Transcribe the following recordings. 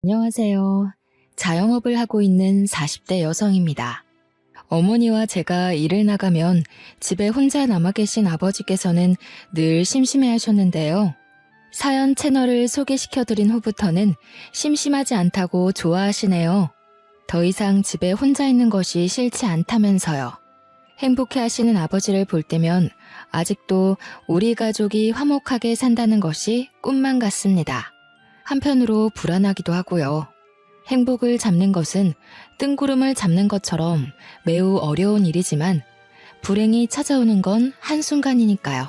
안녕하세요. 자영업을 하고 있는 40대 여성입니다. 어머니와 제가 일을 나가면 집에 혼자 남아 계신 아버지께서는 늘 심심해 하셨는데요. 사연 채널을 소개시켜드린 후부터는 심심하지 않다고 좋아하시네요. 더 이상 집에 혼자 있는 것이 싫지 않다면서요. 행복해 하시는 아버지를 볼 때면 아직도 우리 가족이 화목하게 산다는 것이 꿈만 같습니다. 한편으로 불안하기도 하고요. 행복을 잡는 것은 뜬구름을 잡는 것처럼 매우 어려운 일이지만 불행이 찾아오는 건 한순간이니까요.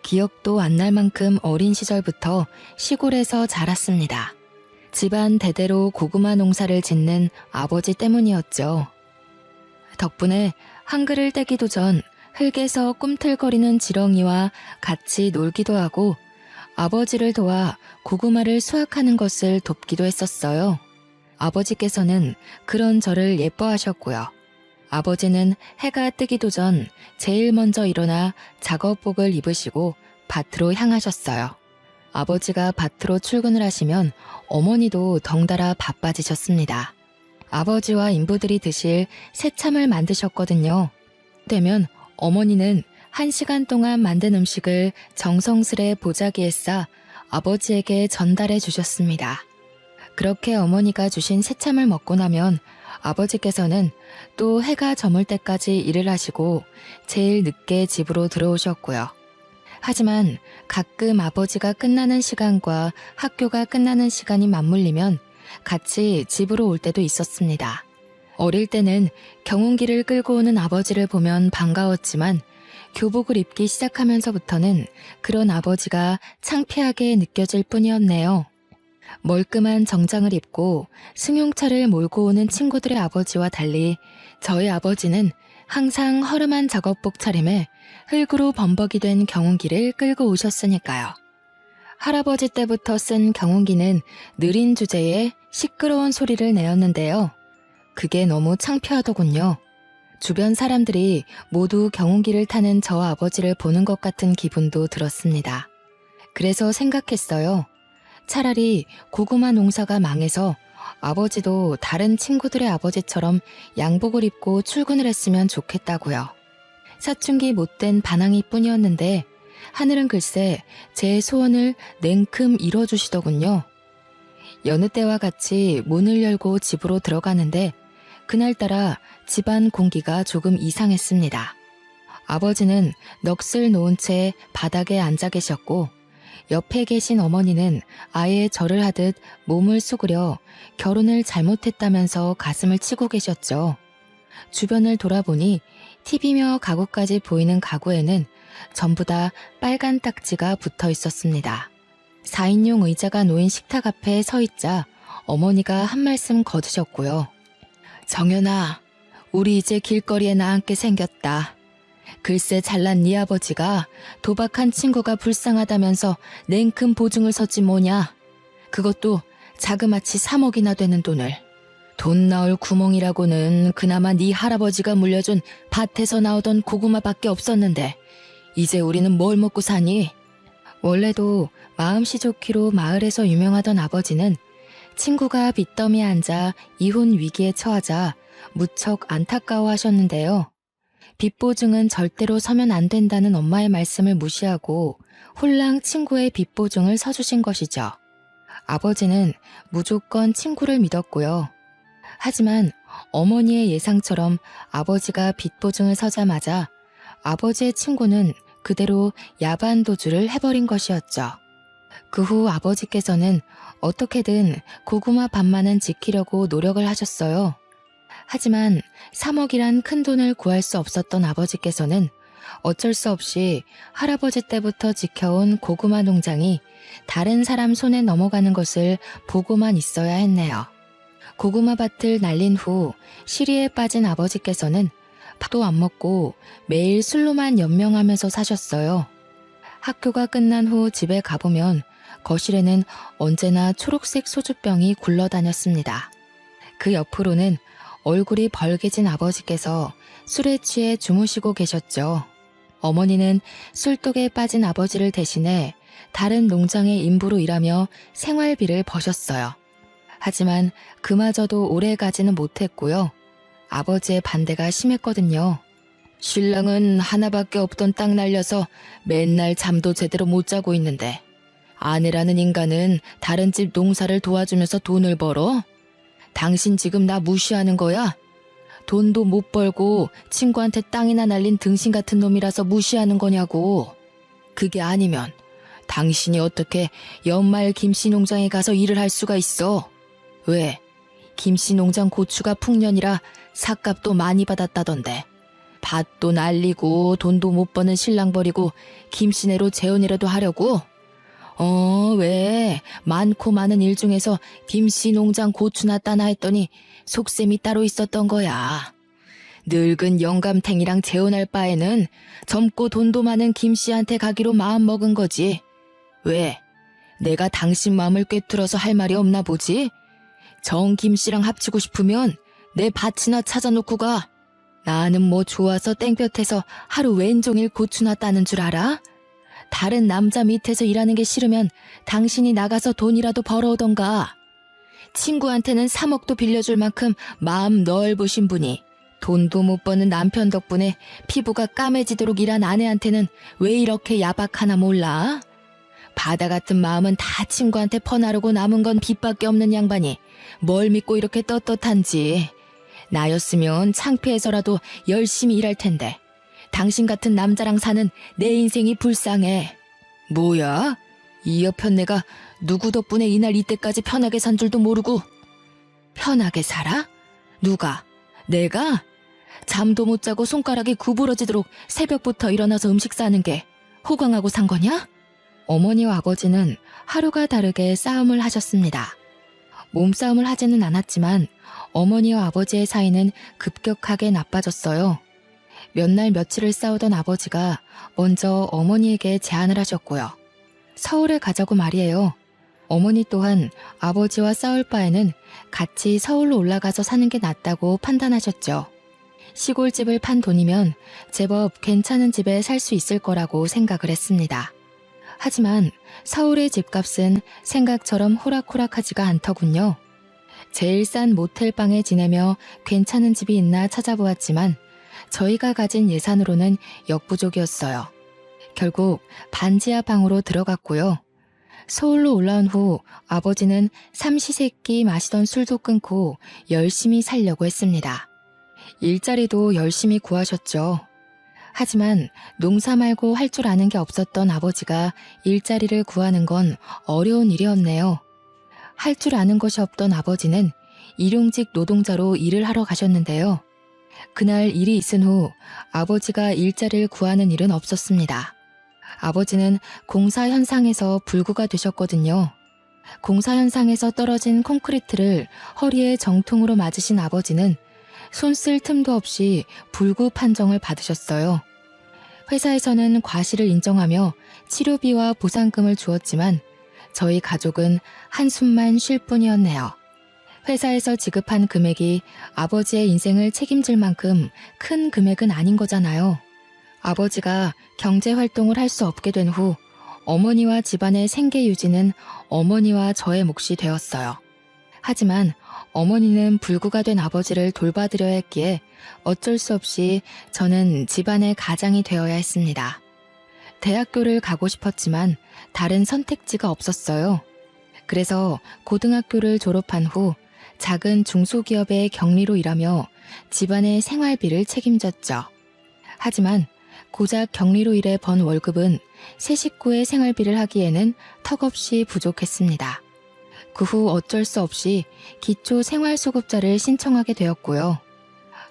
기억도 안 날 만큼 어린 시절부터 시골에서 자랐습니다. 집안 대대로 고구마 농사를 짓는 아버지 때문이었죠. 덕분에 한글을 떼기도 전 흙에서 꿈틀거리는 지렁이와 같이 놀기도 하고 아버지를 도와 고구마를 수확하는 것을 돕기도 했었어요. 아버지께서는 그런 저를 예뻐하셨고요. 아버지는 해가 뜨기도 전 제일 먼저 일어나 작업복을 입으시고 밭으로 향하셨어요. 아버지가 밭으로 출근을 하시면 어머니도 덩달아 바빠지셨습니다. 아버지와 인부들이 드실 새참을 만드셨거든요. 되면 어머니는 1시간 동안 만든 음식을 정성스레 보자기에 싸 아버지에게 전달해 주셨습니다. 그렇게 어머니가 주신 새참을 먹고 나면 아버지께서는 또 해가 저물 때까지 일을 하시고 제일 늦게 집으로 들어오셨고요. 하지만 가끔 아버지가 끝나는 시간과 학교가 끝나는 시간이 맞물리면 같이 집으로 올 때도 있었습니다. 어릴 때는 경운기를 끌고 오는 아버지를 보면 반가웠지만 교복을 입기 시작하면서부터는 그런 아버지가 창피하게 느껴질 뿐이었네요. 멀끔한 정장을 입고 승용차를 몰고 오는 친구들의 아버지와 달리 저희 아버지는 항상 허름한 작업복 차림에 흙으로 범벅이 된 경운기를 끌고 오셨으니까요. 할아버지 때부터 쓴 경운기는 느린 주제에 시끄러운 소리를 내었는데요. 그게 너무 창피하더군요. 주변 사람들이 모두 경운기를 타는 저 아버지를 보는 것 같은 기분도 들었습니다. 그래서 생각했어요. 차라리 고구마 농사가 망해서 아버지도 다른 친구들의 아버지처럼 양복을 입고 출근을 했으면 좋겠다고요. 사춘기 못된 반항이 뿐이었는데 하늘은 글쎄 제 소원을 냉큼 이뤄주시더군요. 여느 때와 같이 문을 열고 집으로 들어가는데 그날따라 집안 공기가 조금 이상했습니다. 아버지는 넋을 놓은 채 바닥에 앉아 계셨고 옆에 계신 어머니는 아예 절을 하듯 몸을 수그려 결혼을 잘못했다면서 가슴을 치고 계셨죠. 주변을 돌아보니 TV며 가구까지 보이는 가구에는 전부 다 빨간 딱지가 붙어 있었습니다. 4인용 의자가 놓인 식탁 앞에 서 있자 어머니가 한 말씀 거두셨고요. 정연아, 우리 이제 길거리에 나앉게 생겼다. 글쎄 잘난 네 아버지가 도박한 친구가 불쌍하다면서 냉큼 보증을 섰지 뭐냐. 그것도 자그마치 3억이나 되는 돈을. 돈 나올 구멍이라고는 그나마 네 할아버지가 물려준 밭에서 나오던 고구마밖에 없었는데 이제 우리는 뭘 먹고 사니? 원래도 마음씨 좋기로 마을에서 유명하던 아버지는 친구가 빚더미에 앉아 이혼 위기에 처하자 무척 안타까워하셨는데요. 빚보증은 절대로 서면 안 된다는 엄마의 말씀을 무시하고 홀랑 친구의 빚보증을 서주신 것이죠. 아버지는 무조건 친구를 믿었고요. 하지만 어머니의 예상처럼 아버지가 빚보증을 서자마자 아버지의 친구는 그대로 야반도주를 해버린 것이었죠. 그 후 아버지께서는 어떻게든 고구마 밭만은 지키려고 노력을 하셨어요. 하지만 3억이란 큰 돈을 구할 수 없었던 아버지께서는 어쩔 수 없이 할아버지 때부터 지켜온 고구마 농장이 다른 사람 손에 넘어가는 것을 보고만 있어야 했네요. 고구마 밭을 날린 후 시리에 빠진 아버지께서는 밥도 안 먹고 매일 술로만 연명하면서 사셨어요. 학교가 끝난 후 집에 가보면 거실에는 언제나 초록색 소주병이 굴러다녔습니다. 그 옆으로는 얼굴이 벌개진 아버지께서 술에 취해 주무시고 계셨죠. 어머니는 술독에 빠진 아버지를 대신해 다른 농장의 인부로 일하며 생활비를 버셨어요. 하지만 그마저도 오래 가지는 못했고요. 아버지의 반대가 심했거든요. 신랑은 하나밖에 없던 땅 날려서 맨날 잠도 제대로 못 자고 있는데 아내라는 인간은 다른 집 농사를 도와주면서 돈을 벌어? 당신 지금 나 무시하는 거야? 돈도 못 벌고 친구한테 땅이나 날린 등신 같은 놈이라서 무시하는 거냐고. 그게 아니면 당신이 어떻게 연말 김씨 농장에 가서 일을 할 수가 있어? 왜? 김씨 농장 고추가 풍년이라 삭값도 많이 받았다던데. 밭도 날리고 돈도 못 버는 신랑 버리고 김씨네로 재혼이라도 하려고? 왜? 많고 많은 일 중에서 김씨 농장 고추나 따나 했더니 속셈이 따로 있었던 거야. 늙은 영감탱이랑 재혼할 바에는 젊고 돈도 많은 김씨한테 가기로 마음먹은 거지. 왜? 내가 당신 마음을 꿰뚫어서 할 말이 없나 보지? 정 김씨랑 합치고 싶으면 내 밭이나 찾아놓고 가. 나는 뭐 좋아서 땡볕에서 하루 왼종일 고추나 따는 줄 알아? 다른 남자 밑에서 일하는 게 싫으면 당신이 나가서 돈이라도 벌어오던가. 친구한테는 3억도 빌려줄 만큼 마음 넓으신 분이 돈도 못 버는 남편 덕분에 피부가 까매지도록 일한 아내한테는 왜 이렇게 야박하나 몰라? 바다 같은 마음은 다 친구한테 퍼나르고 남은 건 빚밖에 없는 양반이 뭘 믿고 이렇게 떳떳한지. 나였으면 창피해서라도 열심히 일할 텐데 당신 같은 남자랑 사는 내 인생이 불쌍해. 뭐야? 이 여편 내가 누구 덕분에 이날 이때까지 편하게 산 줄도 모르고. 편하게 살아? 누가? 내가? 잠도 못 자고 손가락이 구부러지도록 새벽부터 일어나서 음식 싸는 게 호강하고 산 거냐? 어머니와 아버지는 하루가 다르게 싸움을 하셨습니다. 몸싸움을 하지는 않았지만 어머니와 아버지의 사이는 급격하게 나빠졌어요. 몇 날 며칠을 싸우던 아버지가 먼저 어머니에게 제안을 하셨고요. 서울에 가자고 말이에요. 어머니 또한 아버지와 싸울 바에는 같이 서울로 올라가서 사는 게 낫다고 판단하셨죠. 시골집을 판 돈이면 제법 괜찮은 집에 살 수 있을 거라고 생각을 했습니다. 하지만 서울의 집값은 생각처럼 호락호락하지가 않더군요. 제일 싼 모텔방에 지내며 괜찮은 집이 있나 찾아보았지만 저희가 가진 예산으로는 역부족이었어요. 결국 반지하 방으로 들어갔고요. 서울로 올라온 후 아버지는 삼시세끼 마시던 술도 끊고 열심히 살려고 했습니다. 일자리도 열심히 구하셨죠. 하지만 농사 말고 할 줄 아는 게 없었던 아버지가 일자리를 구하는 건 어려운 일이었네요. 할 줄 아는 것이 없던 아버지는 일용직 노동자로 일을 하러 가셨는데요. 그날 일이 있은 후 아버지가 일자리를 구하는 일은 없었습니다. 아버지는 공사 현상에서 불구가 되셨거든요. 공사 현상에서 떨어진 콘크리트를 허리에 정통으로 맞으신 아버지는 손 쓸 틈도 없이 불구 판정을 받으셨어요. 회사에서는 과실을 인정하며 치료비와 보상금을 주었지만 저희 가족은 한숨만 쉴 뿐이었네요. 회사에서 지급한 금액이 아버지의 인생을 책임질 만큼 큰 금액은 아닌 거잖아요. 아버지가 경제활동을 할 수 없게 된 후 어머니와 집안의 생계 유지는 어머니와 저의 몫이 되었어요. 하지만 어머니는 불구가 된 아버지를 돌봐드려야 했기에 어쩔 수 없이 저는 집안의 가장이 되어야 했습니다. 대학교를 가고 싶었지만 다른 선택지가 없었어요. 그래서 고등학교를 졸업한 후 작은 중소기업의 경리로 일하며 집안의 생활비를 책임졌죠. 하지만 고작 경리로 일해 번 월급은 세 식구의 생활비를 하기에는 턱없이 부족했습니다. 그 후 어쩔 수 없이 기초 생활소급자를 신청하게 되었고요.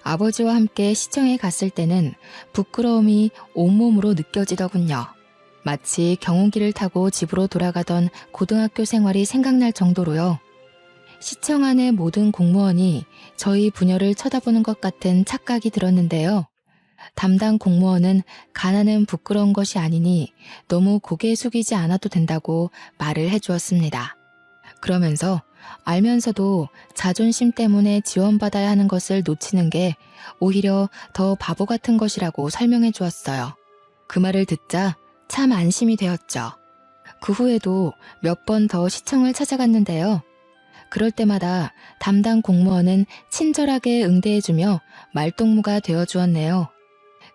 아버지와 함께 시청에 갔을 때는 부끄러움이 온몸으로 느껴지더군요. 마치 경운기를 타고 집으로 돌아가던 고등학교 생활이 생각날 정도로요. 시청 안의 모든 공무원이 저희 부녀를 쳐다보는 것 같은 착각이 들었는데요. 담당 공무원은 가난은 부끄러운 것이 아니니 너무 고개 숙이지 않아도 된다고 말을 해주었습니다. 그러면서 알면서도 자존심 때문에 지원받아야 하는 것을 놓치는 게 오히려 더 바보 같은 것이라고 설명해 주었어요. 그 말을 듣자 참 안심이 되었죠. 그 후에도 몇 번 더 시청을 찾아갔는데요. 그럴 때마다 담당 공무원은 친절하게 응대해주며 말동무가 되어주었네요.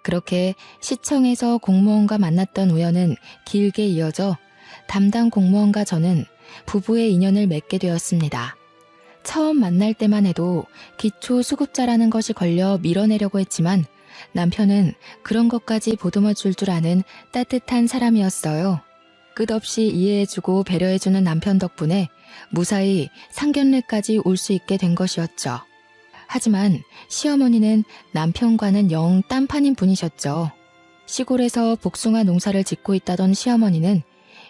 그렇게 시청에서 공무원과 만났던 우연은 길게 이어져 담당 공무원과 저는 부부의 인연을 맺게 되었습니다. 처음 만날 때만 해도 기초 수급자라는 것이 걸려 밀어내려고 했지만 남편은 그런 것까지 보듬어 줄 아는 따뜻한 사람이었어요. 끝없이 이해해주고 배려해주는 남편 덕분에 무사히 상견례까지 올 수 있게 된 것이었죠. 하지만 시어머니는 남편과는 영 딴판인 분이셨죠. 시골에서 복숭아 농사를 짓고 있다던 시어머니는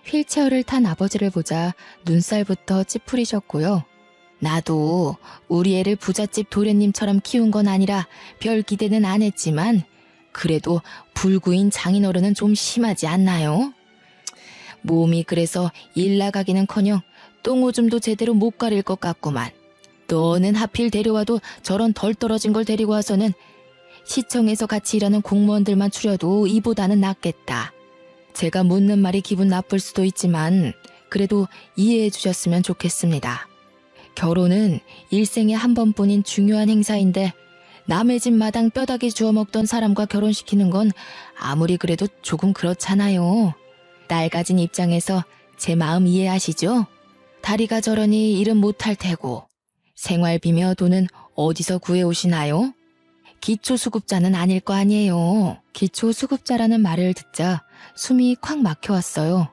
휠체어를 탄 아버지를 보자 눈살부터 찌푸리셨고요. 나도 우리 애를 부잣집 도련님처럼 키운 건 아니라 별 기대는 안 했지만 그래도 불구인 장인어른은 좀 심하지 않나요? 몸이 그래서 일 나가기는커녕 똥오줌도 제대로 못 가릴 것 같구만. 너는 하필 데려와도 저런 덜 떨어진 걸 데리고 와서는 시청에서 같이 일하는 공무원들만 추려도 이보다는 낫겠다. 제가 묻는 말이 기분 나쁠 수도 있지만 그래도 이해해 주셨으면 좋겠습니다. 결혼은 일생에 한 번뿐인 중요한 행사인데 남의 집 마당 뼈다귀 주워 먹던 사람과 결혼시키는 건 아무리 그래도 조금 그렇잖아요. 딸 가진 입장에서 제 마음 이해하시죠? 다리가 저러니 일은 못할 테고 생활비며 돈은 어디서 구해오시나요? 기초수급자는 아닐 거 아니에요. 기초수급자라는 말을 듣자 숨이 콱 막혀왔어요.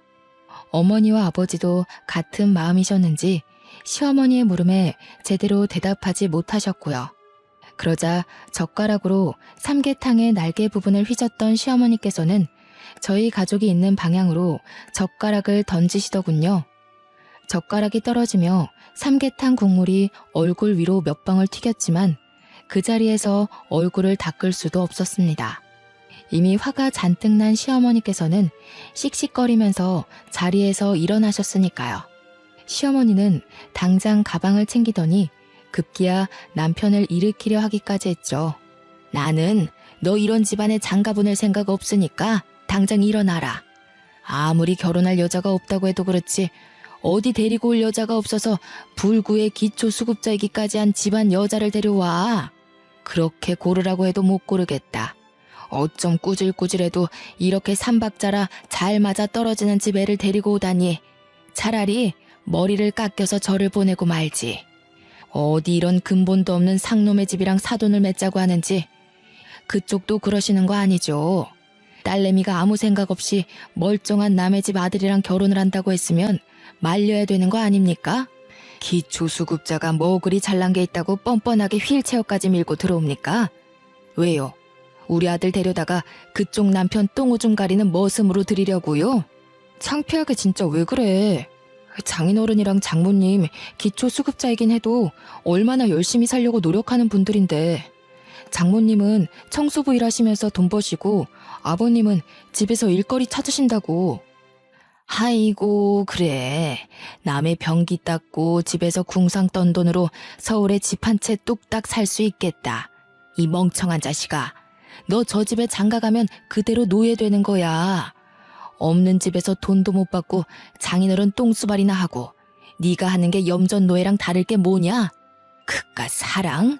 어머니와 아버지도 같은 마음이셨는지 시어머니의 물음에 제대로 대답하지 못하셨고요. 그러자 젓가락으로 삼계탕의 날개 부분을 휘젓던 시어머니께서는 저희 가족이 있는 방향으로 젓가락을 던지시더군요. 젓가락이 떨어지며 삼계탕 국물이 얼굴 위로 몇 방울 튀겼지만 그 자리에서 얼굴을 닦을 수도 없었습니다. 이미 화가 잔뜩 난 시어머니께서는 씩씩거리면서 자리에서 일어나셨으니까요. 시어머니는 당장 가방을 챙기더니 급기야 남편을 일으키려 하기까지 했죠. 나는 너 이런 집안에 장가 보낼 생각 없으니까 당장 일어나라. 아무리 결혼할 여자가 없다고 해도 그렇지 어디 데리고 올 여자가 없어서 불구의 기초수급자이기까지 한 집안 여자를 데려와. 그렇게 고르라고 해도 못 고르겠다. 어쩜 꾸질꾸질해도 이렇게 삼박자라 잘 맞아 떨어지는 집 애를 데리고 오다니. 차라리 머리를 깎여서 저를 보내고 말지. 어디 이런 근본도 없는 상놈의 집이랑 사돈을 맺자고 하는지. 그쪽도 그러시는 거 아니죠. 딸내미가 아무 생각 없이 멀쩡한 남의 집 아들이랑 결혼을 한다고 했으면 말려야 되는 거 아닙니까? 기초수급자가 뭐 그리 잘난 게 있다고 뻔뻔하게 휠체어까지 밀고 들어옵니까? 왜요? 우리 아들 데려다가 그쪽 남편 똥오줌 가리는 머슴으로 들이려고요? 창피하게 진짜 왜 그래? 장인어른이랑 장모님 기초수급자이긴 해도 얼마나 열심히 살려고 노력하는 분들인데 장모님은 청소부 일하시면서 돈 버시고 아버님은 집에서 일거리 찾으신다고. 아이고 그래. 남의 변기 닦고 집에서 궁상 떤 돈으로 서울에 집 한 채 뚝딱 살 수 있겠다. 이 멍청한 자식아. 너 저 집에 장가 가면 그대로 노예되는 거야. 없는 집에서 돈도 못 받고 장인어른 똥수발이나 하고 네가 하는 게 염전 노예랑 다를 게 뭐냐? 그깟 사랑?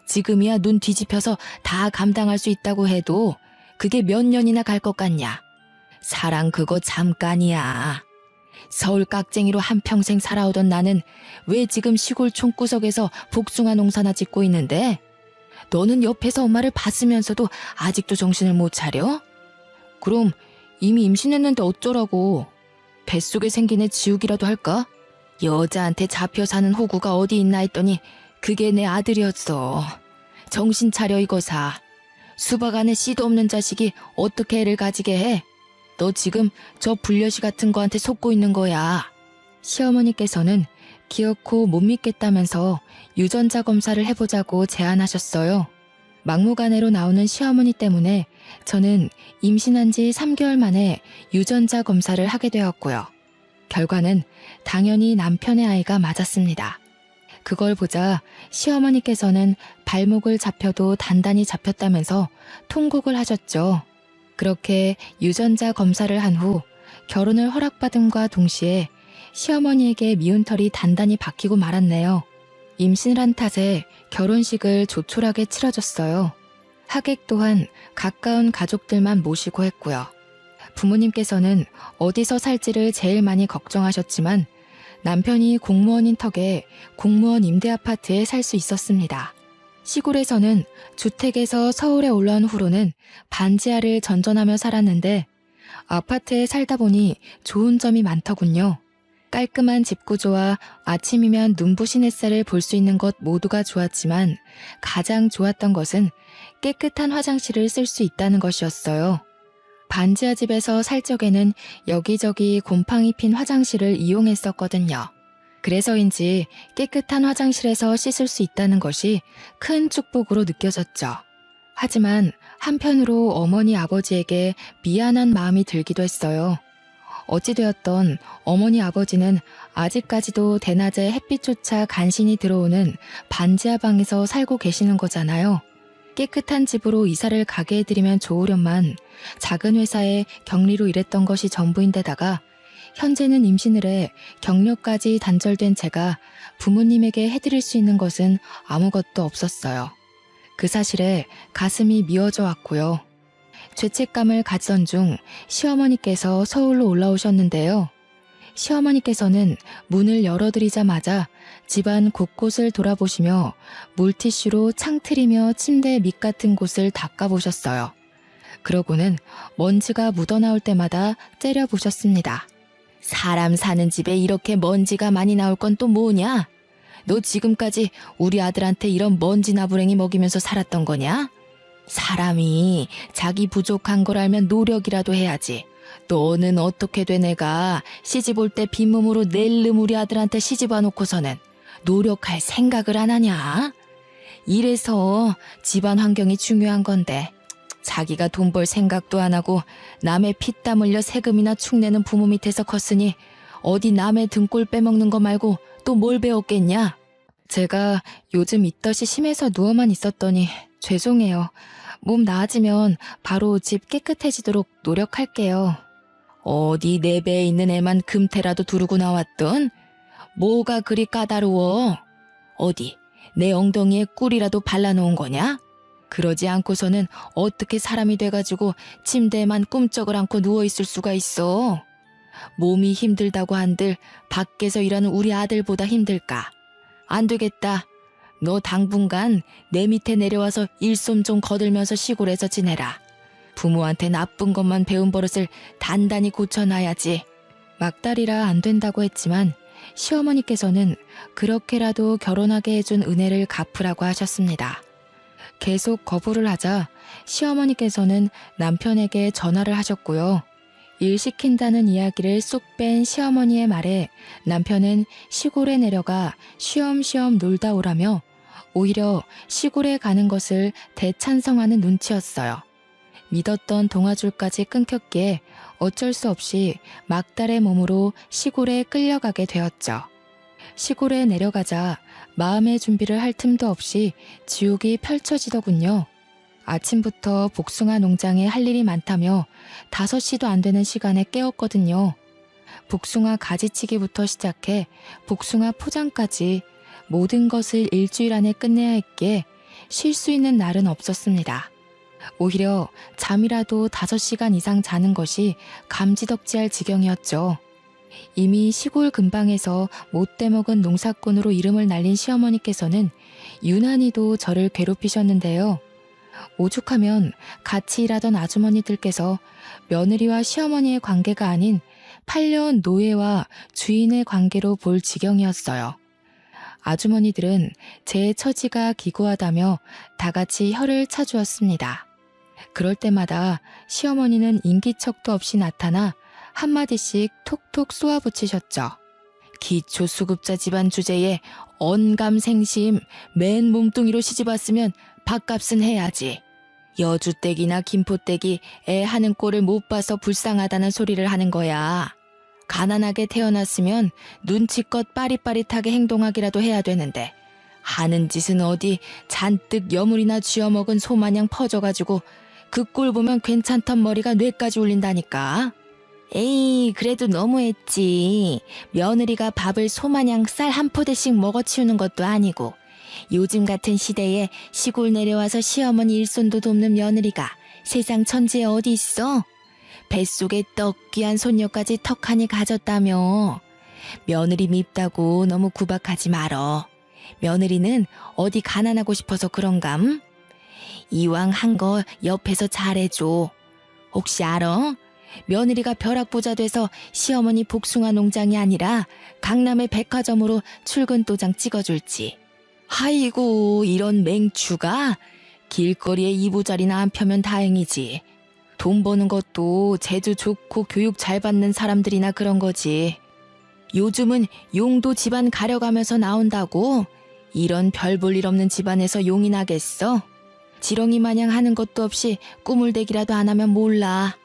지금이야 눈 뒤집혀서 다 감당할 수 있다고 해도 그게 몇 년이나 갈 것 같냐? 사랑 그거 잠깐이야. 서울 깍쟁이로 한평생 살아오던 나는 왜 지금 시골 촌구석에서 복숭아 농사나 짓고 있는데? 너는 옆에서 엄마를 봤으면서도 아직도 정신을 못 차려? 그럼 이미 임신했는데 어쩌라고. 뱃속에 생긴 애 지우기라도 할까? 여자한테 잡혀 사는 호구가 어디 있나 했더니 그게 내 아들이었어. 정신 차려 이거사. 수박 안에 씨도 없는 자식이 어떻게 애를 가지게 해? 너 지금 저 불려시 같은 거한테 속고 있는 거야. 시어머니께서는 기어코 못 믿겠다면서 유전자 검사를 해보자고 제안하셨어요. 막무가내로 나오는 시어머니 때문에 저는 임신한 지 3개월 만에 유전자 검사를 하게 되었고요. 결과는 당연히 남편의 아이가 맞았습니다. 그걸 보자 시어머니께서는 발목을 잡혀도 단단히 잡혔다면서 통곡을 하셨죠. 그렇게 유전자 검사를 한 후 결혼을 허락받음과 동시에 시어머니에게 미운 털이 단단히 박히고 말았네요. 임신을 한 탓에 결혼식을 조촐하게 치러줬어요. 하객 또한 가까운 가족들만 모시고 했고요. 부모님께서는 어디서 살지를 제일 많이 걱정하셨지만 남편이 공무원인 턱에 공무원 임대 아파트에 살 수 있었습니다. 시골에서는 주택에서 서울에 올라온 후로는 반지하를 전전하며 살았는데 아파트에 살다 보니 좋은 점이 많더군요. 깔끔한 집 구조와 아침이면 눈부신 햇살을 볼 수 있는 것 모두가 좋았지만 가장 좋았던 것은 깨끗한 화장실을 쓸 수 있다는 것이었어요. 반지하 집에서 살 적에는 여기저기 곰팡이 핀 화장실을 이용했었거든요. 그래서인지 깨끗한 화장실에서 씻을 수 있다는 것이 큰 축복으로 느껴졌죠. 하지만 한편으로 어머니 아버지에게 미안한 마음이 들기도 했어요. 어찌되었던 어머니 아버지는 아직까지도 대낮에 햇빛조차 간신히 들어오는 반지하 방에서 살고 계시는 거잖아요. 깨끗한 집으로 이사를 가게 해드리면 좋으련만 작은 회사에 격리로 일했던 것이 전부인데다가 현재는 임신을 해 경력까지 단절된 제가 부모님에게 해드릴 수 있는 것은 아무것도 없었어요. 그 사실에 가슴이 미어져 왔고요. 죄책감을 가지던 중 시어머니께서 서울로 올라오셨는데요. 시어머니께서는 문을 열어드리자마자 집안 곳곳을 돌아보시며 물티슈로 창틀이며 침대 밑 같은 곳을 닦아보셨어요. 그러고는 먼지가 묻어나올 때마다 째려보셨습니다. 사람 사는 집에 이렇게 먼지가 많이 나올 건 또 뭐냐? 너 지금까지 우리 아들한테 이런 먼지 나부랭이 먹이면서 살았던 거냐? 사람이 자기 부족한 걸 알면 노력이라도 해야지. 너는 어떻게 돼 내가 시집 올 때 빈몸으로 낼름 우리 아들한테 시집 와놓고서는 노력할 생각을 안 하냐? 이래서 집안 환경이 중요한 건데 자기가 돈 벌 생각도 안 하고 남의 피땀 흘려 세금이나 축내는 부모 밑에서 컸으니 어디 남의 등골 빼먹는 거 말고 또 뭘 배웠겠냐? 제가 요즘 입덧이 심해서 누워만 있었더니 죄송해요. 몸 나아지면 바로 집 깨끗해지도록 노력할게요. 어디 내 배에 있는 애만 금태라도 두르고 나왔던? 뭐가 그리 까다로워? 어디 내 엉덩이에 꿀이라도 발라놓은 거냐? 그러지 않고서는 어떻게 사람이 돼가지고 침대에만 꿈쩍을 않고 누워있을 수가 있어? 몸이 힘들다고 한들 밖에서 일하는 우리 아들보다 힘들까? 안 되겠다. 너 당분간 내 밑에 내려와서 일손 좀 거들면서 시골에서 지내라. 부모한테 나쁜 것만 배운 버릇을 단단히 고쳐놔야지. 막달이라 안 된다고 했지만 시어머니께서는 그렇게라도 결혼하게 해준 은혜를 갚으라고 하셨습니다. 계속 거부를 하자 시어머니께서는 남편에게 전화를 하셨고요. 일 시킨다는 이야기를 쏙 뺀 시어머니의 말에 남편은 시골에 내려가 쉬엄쉬엄 놀다 오라며 오히려 시골에 가는 것을 대찬성하는 눈치였어요. 믿었던 동아줄까지 끊겼기에 어쩔 수 없이 막달의 몸으로 시골에 끌려가게 되었죠. 시골에 내려가자 마음의 준비를 할 틈도 없이 지옥이 펼쳐지더군요. 아침부터 복숭아 농장에 할 일이 많다며 5시도 안 되는 시간에 깨웠거든요. 복숭아 가지치기부터 시작해 복숭아 포장까지 모든 것을 일주일 안에 끝내야 했기에 쉴 수 있는 날은 없었습니다. 오히려 잠이라도 5시간 이상 자는 것이 감지덕지할 지경이었죠. 이미 시골 근방에서 못돼 먹은 농사꾼으로 이름을 날린 시어머니께서는 유난히도 저를 괴롭히셨는데요. 오죽하면 같이 일하던 아주머니들께서 며느리와 시어머니의 관계가 아닌 8년 노예와 주인의 관계로 볼 지경이었어요. 아주머니들은 제 처지가 기구하다며 다 같이 혀를 차주었습니다. 그럴 때마다 시어머니는 인기척도 없이 나타나 한마디씩 톡톡 쏘아붙이셨죠. 기초수급자 집안 주제에 언감생심 맨 몸뚱이로 시집왔으면 밥값은 해야지. 여주댁이나 김포댁이 애 하는 꼴을 못 봐서 불쌍하다는 소리를 하는 거야. 가난하게 태어났으면 눈치껏 빠릿빠릿하게 행동하기라도 해야 되는데 하는 짓은 어디 잔뜩 여물이나 쥐어먹은 소마냥 퍼져가지고 그 꼴 보면 괜찮던 머리가 뇌까지 울린다니까. 에이, 그래도 너무했지. 며느리가 밥을 소마냥 쌀 한 포대씩 먹어치우는 것도 아니고 요즘 같은 시대에 시골 내려와서 시어머니 일손도 돕는 며느리가 세상 천지에 어디 있어? 뱃속에 떡 귀한 손녀까지 턱하니 가졌다며. 며느리 밉다고 너무 구박하지 말어. 며느리는 어디 가난하고 싶어서 그런감? 이왕 한 거 옆에서 잘해줘. 혹시 알아? 며느리가 벼락부자 돼서 시어머니 복숭아 농장이 아니라 강남의 백화점으로 출근 도장 찍어줄지. 아이고, 이런 맹추가? 길거리에 이부자리나 안 펴면 다행이지. 돈 버는 것도 재주 좋고 교육 잘 받는 사람들이나 그런 거지. 요즘은 용도 집안 가려가면서 나온다고? 이런 별 볼 일 없는 집안에서 용이 나겠어? 지렁이 마냥 하는 것도 없이 꾸물대기라도 안 하면 몰라.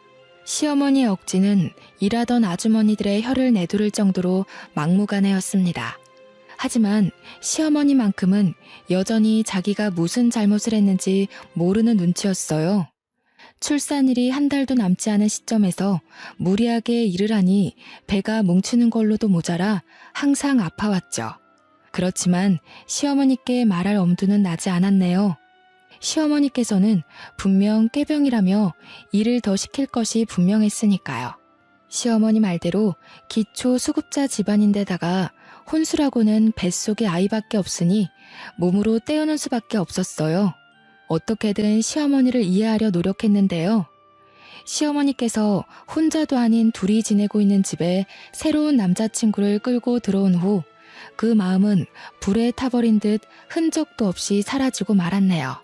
시어머니의 억지는 일하던 아주머니들의 혀를 내두를 정도로 막무가내였습니다. 하지만 시어머니만큼은 여전히 자기가 무슨 잘못을 했는지 모르는 눈치였어요. 출산일이 한 달도 남지 않은 시점에서 무리하게 일을 하니 배가 뭉치는 걸로도 모자라 항상 아파왔죠. 그렇지만 시어머니께 말할 엄두는 나지 않았네요. 시어머니께서는 분명 꾀병이라며 일을 더 시킬 것이 분명했으니까요. 시어머니 말대로 기초 수급자 집안인데다가 혼수라고는 뱃속에 아이밖에 없으니 몸으로 때우는 수밖에 없었어요. 어떻게든 시어머니를 이해하려 노력했는데요. 시어머니께서 혼자도 아닌 둘이 지내고 있는 집에 새로운 남자친구를 끌고 들어온 후 그 마음은 불에 타버린 듯 흔적도 없이 사라지고 말았네요.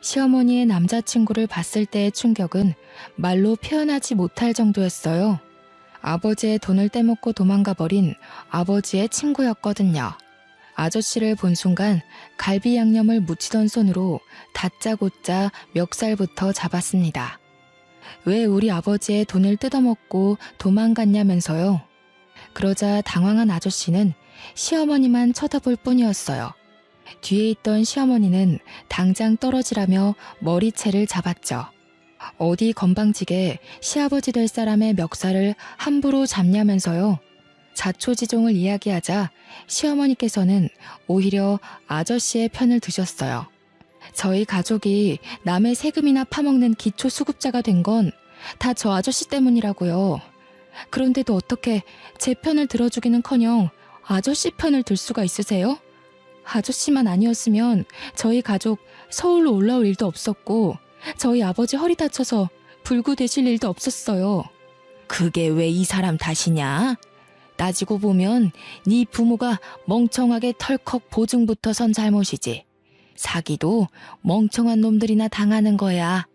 시어머니의 남자친구를 봤을 때의 충격은 말로 표현하지 못할 정도였어요. 아버지의 돈을 떼먹고 도망가버린 아버지의 친구였거든요. 아저씨를 본 순간 갈비 양념을 묻히던 손으로 다짜고짜 멱살부터 잡았습니다. 왜 우리 아버지의 돈을 뜯어먹고 도망갔냐면서요. 그러자 당황한 아저씨는 시어머니만 쳐다볼 뿐이었어요. 뒤에 있던 시어머니는 당장 떨어지라며 머리채를 잡았죠. 어디 건방지게 시아버지 될 사람의 멱살을 함부로 잡냐면서요. 자초지종을 이야기하자 시어머니께서는 오히려 아저씨의 편을 드셨어요. 저희 가족이 남의 세금이나 파먹는 기초수급자가 된 건 다 저 아저씨 때문이라고요. 그런데도 어떻게 제 편을 들어주기는커녕 아저씨 편을 들 수가 있으세요? 아저씨만 아니었으면 저희 가족 서울로 올라올 일도 없었고 저희 아버지 허리 다쳐서 불구되실 일도 없었어요. 그게 왜 이 사람 탓이냐? 따지고 보면 네 부모가 멍청하게 털컥 보증부터 선 잘못이지. 사기도 멍청한 놈들이나 당하는 거야.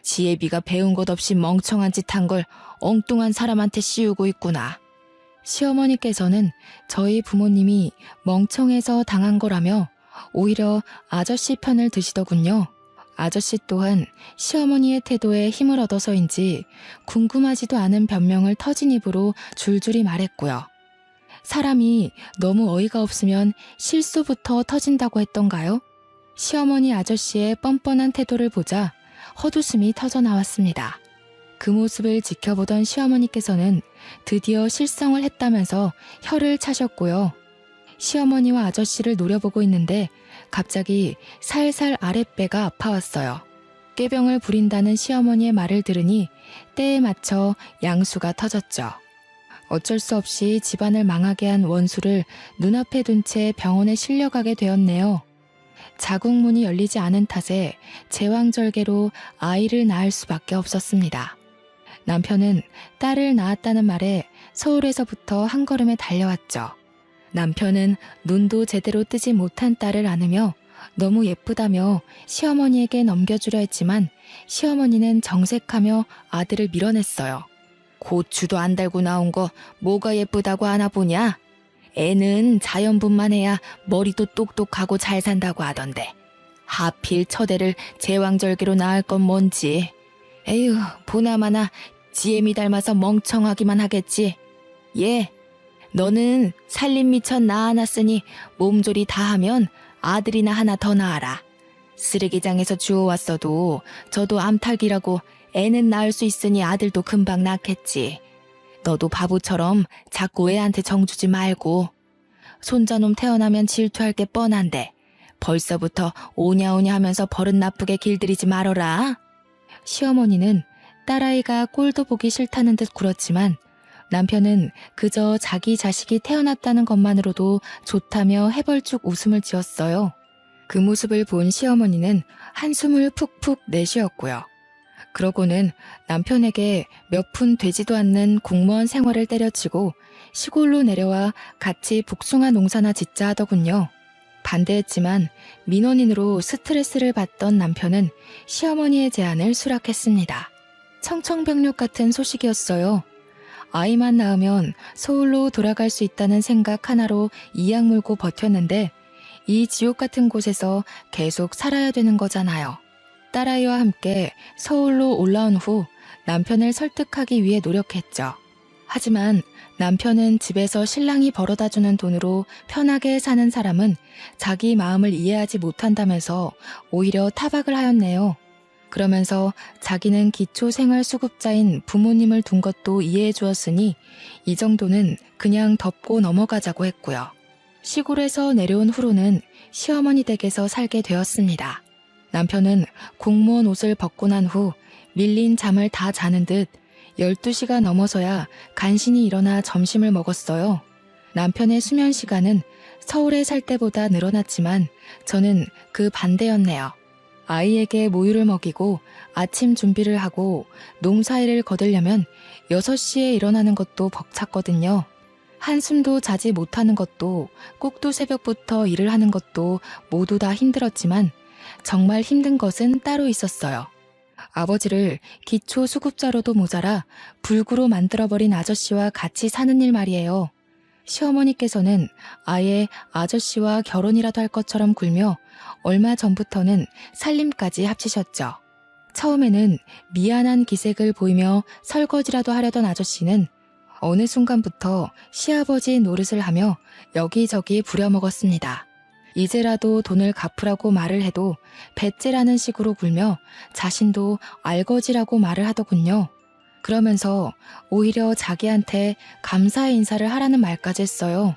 지혜비가 배운 것 없이 멍청한 짓 한 걸 엉뚱한 사람한테 씌우고 있구나. 시어머니께서는 저희 부모님이 멍청해서 당한 거라며 오히려 아저씨 편을 드시더군요. 아저씨 또한 시어머니의 태도에 힘을 얻어서인지 궁금하지도 않은 변명을 터진 입으로 줄줄이 말했고요. 사람이 너무 어이가 없으면 실수부터 터진다고 했던가요? 시어머니 아저씨의 뻔뻔한 태도를 보자 헛웃음이 터져 나왔습니다. 그 모습을 지켜보던 시어머니께서는 드디어 실성을 했다면서 혀를 차셨고요. 시어머니와 아저씨를 노려보고 있는데 갑자기 살살 아랫배가 아파왔어요. 꾀병을 부린다는 시어머니의 말을 들으니 때에 맞춰 양수가 터졌죠. 어쩔 수 없이 집안을 망하게 한 원수를 눈앞에 둔 채 병원에 실려가게 되었네요. 자궁문이 열리지 않은 탓에 제왕절개로 아이를 낳을 수밖에 없었습니다. 남편은 딸을 낳았다는 말에 서울에서부터 한 걸음에 달려왔죠. 남편은 눈도 제대로 뜨지 못한 딸을 안으며 너무 예쁘다며 시어머니에게 넘겨주려 했지만 시어머니는 정색하며 아들을 밀어냈어요. 고추도 안 달고 나온 거 뭐가 예쁘다고 안아보냐? 애는 자연분만 해야 머리도 똑똑하고 잘 산다고 하던데 하필 처대를 제왕절개로 낳을 건 뭔지. 에휴, 보나마나 지혜미 닮아서 멍청하기만 하겠지. 예, 너는 살림 미천 낳아놨으니 몸조리 다 하면 아들이나 하나 더 낳아라. 쓰레기장에서 주워왔어도 저도 암탉이라고 애는 낳을 수 있으니 아들도 금방 낳겠지. 너도 바보처럼 자꾸 애한테 정주지 말고. 손자놈 태어나면 질투할 게 뻔한데 벌써부터 오냐오냐 하면서 버릇 나쁘게 길들이지 말어라. 시어머니는 딸아이가 꼴도 보기 싫다는 듯 굴었지만 남편은 그저 자기 자식이 태어났다는 것만으로도 좋다며 해벌쭉 웃음을 지었어요. 그 모습을 본 시어머니는 한숨을 푹푹 내쉬었고요. 그러고는 남편에게 몇 푼 되지도 않는 공무원 생활을 때려치고 시골로 내려와 같이 복숭아 농사나 짓자 하더군요. 반대했지만 민원인으로 스트레스를 받던 남편은 시어머니의 제안을 수락했습니다. 청청병력 같은 소식이었어요. 아이만 낳으면 서울로 돌아갈 수 있다는 생각 하나로 이악 물고 버텼는데 이 지옥 같은 곳에서 계속 살아야 되는 거잖아요. 딸아이와 함께 서울로 올라온 후 남편을 설득하기 위해 노력했죠. 하지만 남편은 집에서 신랑이 벌어다주는 돈으로 편하게 사는 사람은 자기 마음을 이해하지 못한다면서 오히려 타박을 하였네요. 그러면서 자기는 기초생활수급자인 부모님을 둔 것도 이해해 주었으니 이 정도는 그냥 덮고 넘어가자고 했고요. 시골에서 내려온 후로는 시어머니 댁에서 살게 되었습니다. 남편은 공무원 옷을 벗고 난 후 밀린 잠을 다 자는 듯 12시가 넘어서야 간신히 일어나 점심을 먹었어요. 남편의 수면 시간은 서울에 살 때보다 늘어났지만 저는 그 반대였네요. 아이에게 모유를 먹이고 아침 준비를 하고 농사일을 거두려면 6시에 일어나는 것도 벅찼거든요. 한숨도 자지 못하는 것도 꼭두 새벽부터 일을 하는 것도 모두 다 힘들었지만 정말 힘든 것은 따로 있었어요. 아버지를 기초수급자로도 모자라 불구로 만들어버린 아저씨와 같이 사는 일 말이에요. 시어머니께서는 아예 아저씨와 결혼이라도 할 것처럼 굴며 얼마 전부터는 살림까지 합치셨죠. 처음에는 미안한 기색을 보이며 설거지라도 하려던 아저씨는 어느 순간부터 시아버지 노릇을 하며 여기저기 부려먹었습니다. 이제라도 돈을 갚으라고 말을 해도 배째라는 식으로 굴며 자신도 알거지라고 말을 하더군요. 그러면서 오히려 자기한테 감사의 인사를 하라는 말까지 했어요.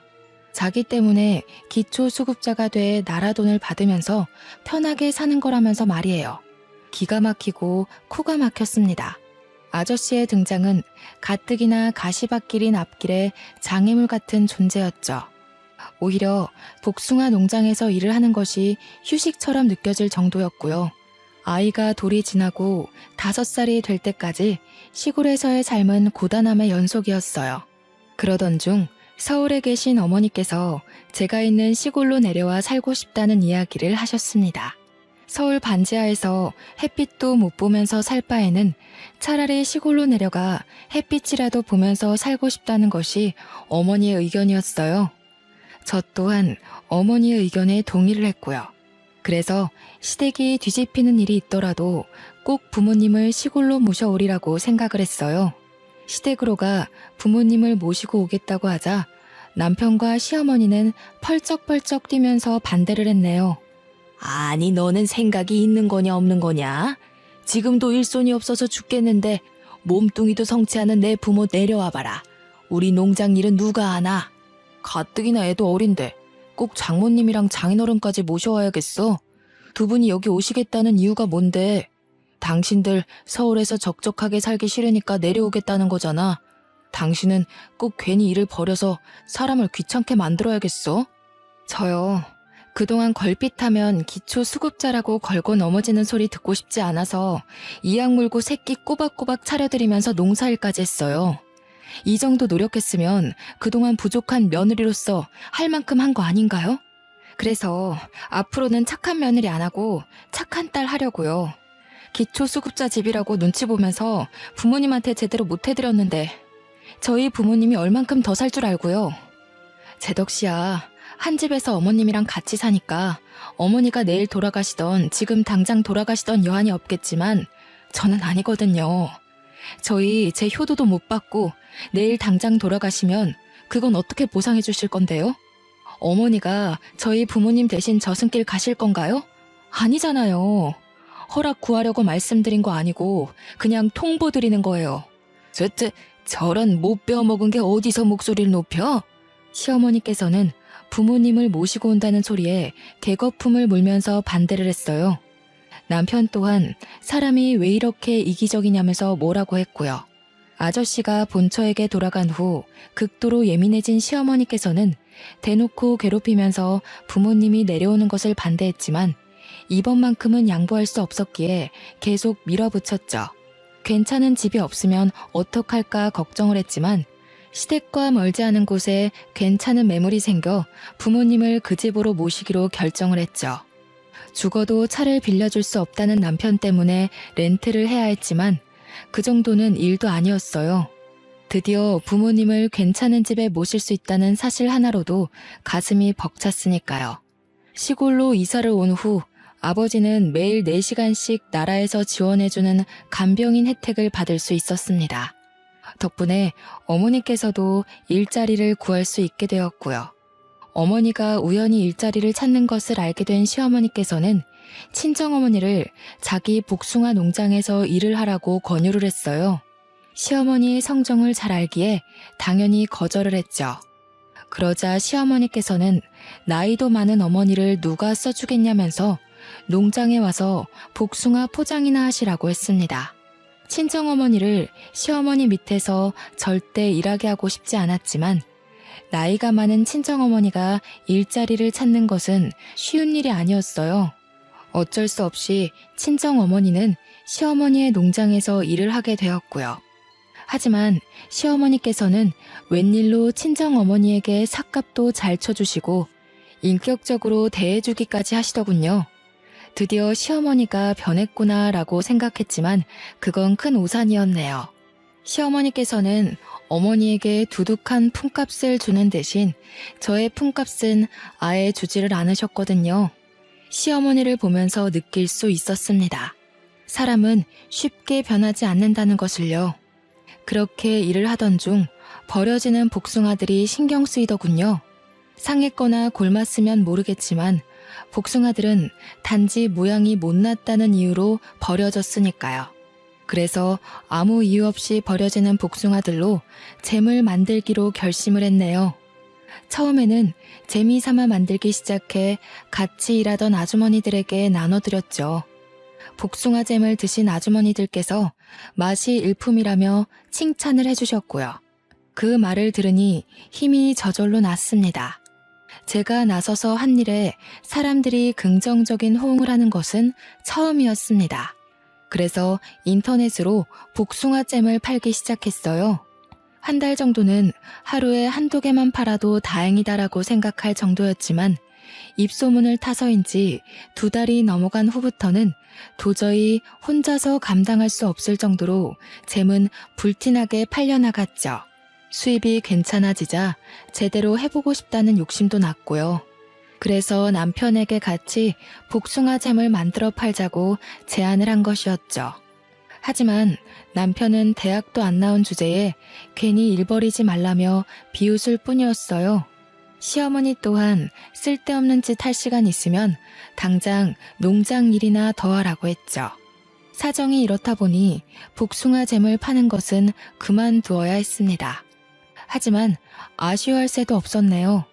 자기 때문에 기초수급자가 돼 나라 돈을 받으면서 편하게 사는 거라면서 말이에요. 기가 막히고 코가 막혔습니다. 아저씨의 등장은 가뜩이나 가시밭길인 앞길의 장애물 같은 존재였죠. 오히려 복숭아 농장에서 일을 하는 것이 휴식처럼 느껴질 정도였고요. 아이가 돌이 지나고 5살이 될 때까지 시골에서의 삶은 고단함의 연속이었어요. 그러던 중 서울에 계신 어머니께서 제가 있는 시골로 내려와 살고 싶다는 이야기를 하셨습니다. 서울 반지하에서 햇빛도 못 보면서 살 바에는 차라리 시골로 내려가 햇빛이라도 보면서 살고 싶다는 것이 어머니의 의견이었어요. 저 또한 어머니의 의견에 동의를 했고요. 그래서 시댁이 뒤집히는 일이 있더라도 꼭 부모님을 시골로 모셔오리라고 생각을 했어요. 시댁으로 가 부모님을 모시고 오겠다고 하자 남편과 시어머니는 펄쩍펄쩍 뛰면서 반대를 했네요. 아니, 너는 생각이 있는 거냐 없는 거냐? 지금도 일손이 없어서 죽겠는데 몸뚱이도 성치 않은 내 부모 내려와 봐라. 우리 농장 일은 누가 하나? 가뜩이나 애도 어린데 꼭 장모님이랑 장인어른까지 모셔와야겠어. 두 분이 여기 오시겠다는 이유가 뭔데? 당신들 서울에서 적적하게 살기 싫으니까 내려오겠다는 거잖아. 당신은 꼭 괜히 일을 버려서 사람을 귀찮게 만들어야겠어? 저요. 그동안 걸핏하면 기초수급자라고 걸고 넘어지는 소리 듣고 싶지 않아서 이악 물고 새끼 꼬박꼬박 차려드리면서 농사일까지 했어요. 이 정도 노력했으면 그동안 부족한 며느리로서 할 만큼 한 거 아닌가요? 그래서 앞으로는 착한 며느리 안 하고 착한 딸 하려고요. 기초수급자 집이라고 눈치 보면서 부모님한테 제대로 못 해드렸는데 저희 부모님이 얼만큼 더 살 줄 알고요. 재덕씨야, 한 집에서 어머님이랑 같이 사니까 어머니가 내일 돌아가시던 지금 당장 돌아가시던 여한이 없겠지만 저는 아니거든요. 저희 제 효도도 못 받고 내일 당장 돌아가시면 그건 어떻게 보상해 주실 건데요? 어머니가 저희 부모님 대신 저승길 가실 건가요? 아니잖아요. 허락 구하려고 말씀드린 거 아니고 그냥 통보드리는 거예요. 저런 못 배워먹은 게 어디서 목소리를 높여? 시어머니께서는 부모님을 모시고 온다는 소리에 개거품을 물면서 반대를 했어요. 남편 또한 사람이 왜 이렇게 이기적이냐면서 뭐라고 했고요. 아저씨가 본처에게 돌아간 후 극도로 예민해진 시어머니께서는 대놓고 괴롭히면서 부모님이 내려오는 것을 반대했지만 이번만큼은 양보할 수 없었기에 계속 밀어붙였죠. 괜찮은 집이 없으면 어떡할까 걱정을 했지만 시댁과 멀지 않은 곳에 괜찮은 매물이 생겨 부모님을 그 집으로 모시기로 결정을 했죠. 죽어도 차를 빌려줄 수 없다는 남편 때문에 렌트를 해야 했지만 그 정도는 일도 아니었어요. 드디어 부모님을 괜찮은 집에 모실 수 있다는 사실 하나로도 가슴이 벅찼으니까요. 시골로 이사를 온 후 아버지는 매일 4시간씩 나라에서 지원해주는 간병인 혜택을 받을 수 있었습니다. 덕분에 어머니께서도 일자리를 구할 수 있게 되었고요. 어머니가 우연히 일자리를 찾는 것을 알게 된 시어머니께서는 친정어머니를 자기 복숭아 농장에서 일을 하라고 권유를 했어요. 시어머니의 성정을 잘 알기에 당연히 거절을 했죠. 그러자 시어머니께서는 나이도 많은 어머니를 누가 써주겠냐면서 농장에 와서 복숭아 포장이나 하시라고 했습니다. 친정어머니를 시어머니 밑에서 절대 일하게 하고 싶지 않았지만 나이가 많은 친정어머니가 일자리를 찾는 것은 쉬운 일이 아니었어요. 어쩔 수 없이 친정어머니는 시어머니의 농장에서 일을 하게 되었고요. 하지만 시어머니께서는 웬일로 친정어머니에게 삭값도 잘 쳐주시고 인격적으로 대해주기까지 하시더군요. 드디어 시어머니가 변했구나라고 생각했지만 그건 큰 오산이었네요. 시어머니께서는 어머니에게 두둑한 품값을 주는 대신 저의 품값은 아예 주지를 않으셨거든요. 시어머니를 보면서 느낄 수 있었습니다. 사람은 쉽게 변하지 않는다는 것을요. 그렇게 일을 하던 중 버려지는 복숭아들이 신경 쓰이더군요. 상했거나 골맞으면 모르겠지만 복숭아들은 단지 모양이 못났다는 이유로 버려졌으니까요. 그래서 아무 이유 없이 버려지는 복숭아들로 잼을 만들기로 결심을 했네요. 처음에는 재미삼아 만들기 시작해 같이 일하던 아주머니들에게 나눠드렸죠. 복숭아 잼을 드신 아주머니들께서 맛이 일품이라며 칭찬을 해주셨고요. 그 말을 들으니 힘이 저절로 났습니다. 제가 나서서 한 일에 사람들이 긍정적인 호응을 하는 것은 처음이었습니다. 그래서 인터넷으로 복숭아 잼을 팔기 시작했어요. 한 달 정도는 하루에 한두 개만 팔아도 다행이다라고 생각할 정도였지만 입소문을 타서인지 2달이 넘어간 후부터는 도저히 혼자서 감당할 수 없을 정도로 잼은 불티나게 팔려나갔죠. 수입이 괜찮아지자 제대로 해보고 싶다는 욕심도 났고요. 그래서 남편에게 같이 복숭아 잼을 만들어 팔자고 제안을 한 것이었죠. 하지만 남편은 대학도 안 나온 주제에 괜히 일 버리지 말라며 비웃을 뿐이었어요. 시어머니 또한 쓸데없는 짓 할 시간 있으면 당장 농장 일이나 더 하라고 했죠. 사정이 이렇다 보니 복숭아 잼을 파는 것은 그만두어야 했습니다. 하지만 아쉬워할 새도 없었네요.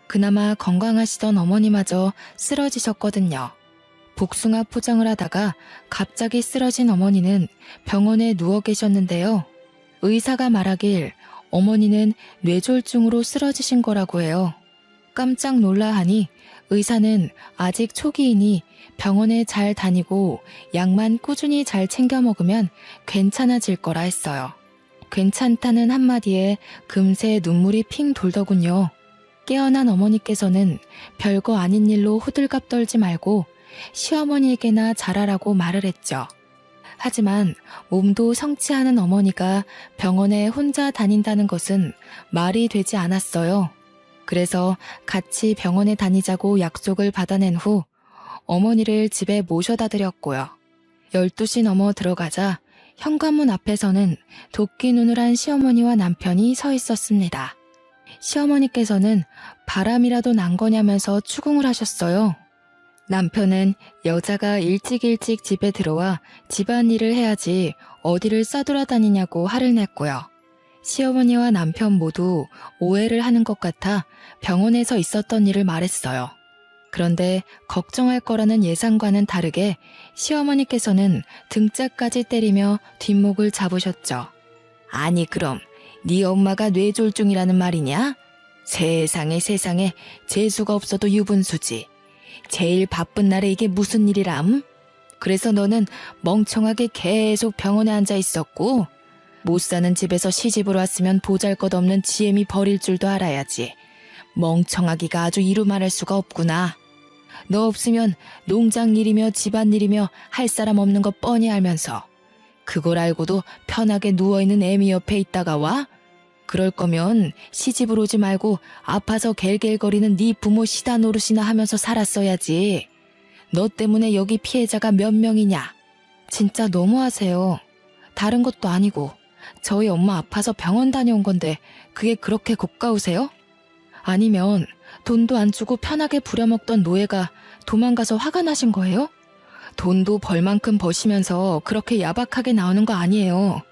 그나마 건강하시던 어머니마저 쓰러지셨거든요. 복숭아 포장을 하다가 갑자기 쓰러진 어머니는 병원에 누워 계셨는데요. 의사가 말하길 어머니는 뇌졸중으로 쓰러지신 거라고 해요. 깜짝 놀라하니 의사는 아직 초기이니 병원에 잘 다니고 약만 꾸준히 잘 챙겨 먹으면 괜찮아질 거라 했어요. 괜찮다는 한마디에 금세 눈물이 핑 돌더군요. 깨어난 어머니께서는 별거 아닌 일로 호들갑 떨지 말고 시어머니에게나 잘하라고 말을 했죠. 하지만 몸도 성치 않은 어머니가 병원에 혼자 다닌다는 것은 말이 되지 않았어요. 그래서 같이 병원에 다니자고 약속을 받아낸 후 어머니를 집에 모셔다 드렸고요. 12시 넘어 들어가자 현관문 앞에서는 도끼 눈을 한 시어머니와 남편이 서 있었습니다. 시어머니께서는 바람이라도 난 거냐면서 추궁을 하셨어요. 남편은 여자가 일찍 집에 들어와 집안일을 해야지 어디를 싸돌아다니냐고 화를 냈고요. 시어머니와 남편 모두 오해를 하는 것 같아 병원에서 있었던 일을 말했어요. 그런데 걱정할 거라는 예상과는 다르게 시어머니께서는 등짝까지 때리며 뒷목을 잡으셨죠. 아니 그럼 네 엄마가 뇌졸중이라는 말이냐? 세상에 재수가 없어도 유분수지. 제일 바쁜 날에 이게 무슨 일이람? 그래서 너는 멍청하게 계속 병원에 앉아 있었고 못 사는 집에서 시집을 왔으면 보잘것없는 지엠이 버릴 줄도 알아야지. 멍청하기가 아주 이루 말할 수가 없구나. 너 없으면 농장 일이며 집안 일이며 할 사람 없는 거 뻔히 알면서 그걸 알고도 편하게 누워있는 애미 옆에 있다가 와? 그럴 거면 시집을 오지 말고 아파서 갤갤거리는 네 부모 시다 노릇이나 하면서 살았어야지. 너 때문에 여기 피해자가 몇 명이냐? 진짜 너무하세요. 다른 것도 아니고 저희 엄마 아파서 병원 다녀온 건데 그게 그렇게 고가우세요? 아니면 돈도 안 주고 편하게 부려먹던 노예가 도망가서 화가 나신 거예요? 돈도 벌 만큼 버시면서 그렇게 야박하게 나오는 거 아니에요.